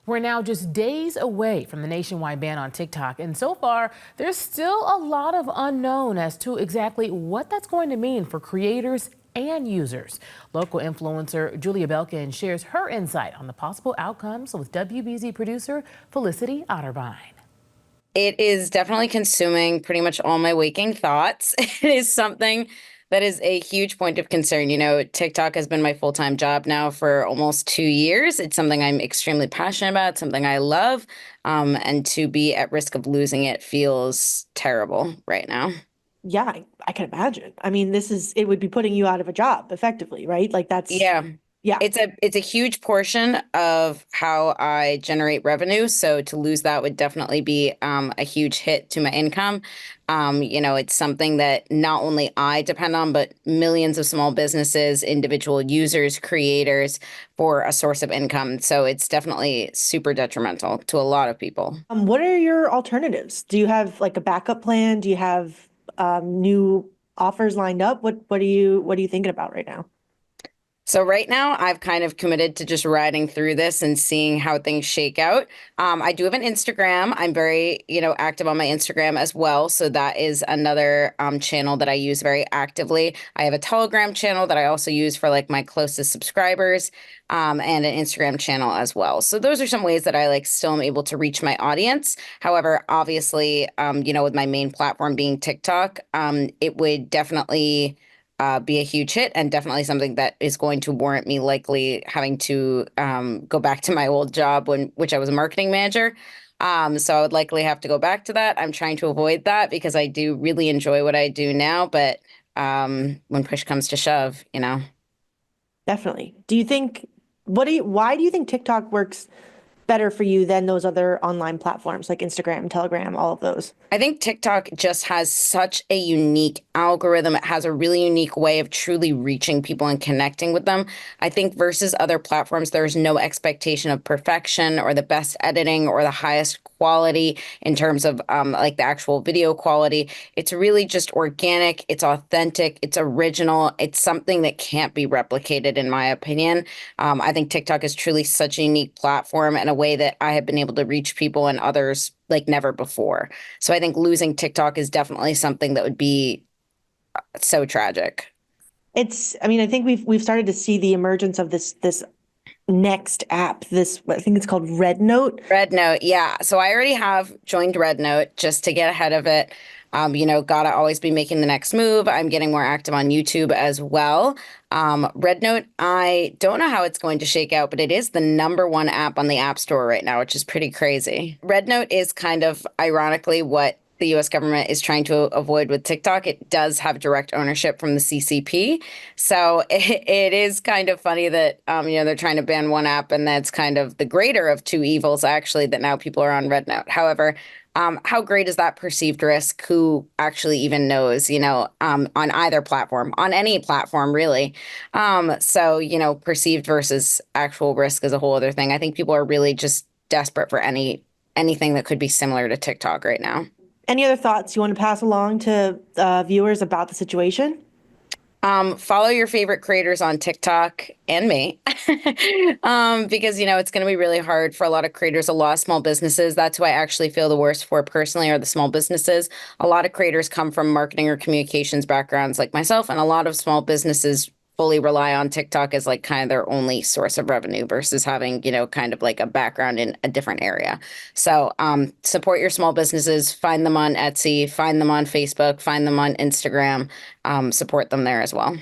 We're now just days away from the nationwide ban on TikTok, and so far, there's still a lot of unknown as to exactly what that's going to mean for creators and users. Local influencer Julia Belkin shares her insight on the possible outcomes with WBZ producer Felicity Otterbein. It is definitely consuming pretty much all my waking thoughts. It is something that is a huge point of concern. TikTok has been my full-time job now for almost 2 years. It's something I'm extremely passionate about, something I love. And to be at risk of losing it feels terrible right now. Yeah, I can imagine. I mean, it would be putting you out of a job effectively, right? Like Yeah. yeah, It's a huge portion of how I generate revenue. So to lose that would definitely be a huge hit to my income. It's something that not only I depend on, but millions of small businesses, individual users, creators for a source of income. So it's definitely super detrimental to a lot of people. What are your alternatives? Do you have like a backup plan? Do you have new offers lined up? What are you thinking about right now? So right now, I've kind of committed to just riding through this and seeing how things shake out. I do have an Instagram. I'm very, active on my Instagram as well. So that is another channel that I use very actively. I have a Telegram channel that I also use for like my closest subscribers, and an Instagram channel as well. So those are some ways that I like still am able to reach my audience. However, obviously, with my main platform being TikTok, it would definitely be a huge hit and definitely something that is going to warrant me likely having to go back to my old job which I was a marketing manager. So I would likely have to go back to that. I'm trying to avoid that because I do really enjoy what I do now, but when push comes to shove. Definitely. Why do you think TikTok works better for you than those other online platforms like Instagram, Telegram, all of those? I think TikTok just has such a unique algorithm. It has a really unique way of truly reaching people and connecting with them. I think versus other platforms, there's no expectation of perfection or the best editing or the highest quality in terms of like the actual video quality. It's really just organic, it's authentic, it's original, it's something that can't be replicated, in my opinion. I think TikTok is truly such a unique platform and a way that I have been able to reach people and others like never before. So I think losing TikTok is definitely something that would be so tragic. I mean, I think we've started to see the emergence of this next app. I think it's called RedNote. RedNote, yeah. So I already have joined RedNote just to get ahead of it. Gotta always be making the next move. I'm getting more active on YouTube as well. RedNote, I don't know how it's going to shake out, but it is the #1 app on the App Store right now, which is pretty crazy. RedNote is kind of ironically what the US government is trying to avoid with TikTok. It does have direct ownership from the CCP. So it is kind of funny that, they're trying to ban one app and that's kind of the greater of two evils, actually, that now people are on RedNote. However, how great is that perceived risk? Who actually even knows, on either platform, on any platform, really. So, perceived versus actual risk is a whole other thing. I think people are really just desperate for anything that could be similar to TikTok right now. Any other thoughts you want to pass along to viewers about the situation? Follow your favorite creators on TikTok and me, because it's going to be really hard for a lot of creators, a lot of small businesses. That's who I actually feel the worst for personally are the small businesses. A lot of creators come from marketing or communications backgrounds like myself, and a lot of small businesses fully rely on TikTok as like kind of their only source of revenue versus having, kind of like a background in a different area. So support your small businesses, find them on Etsy, find them on Facebook, find them on Instagram, support them there as well.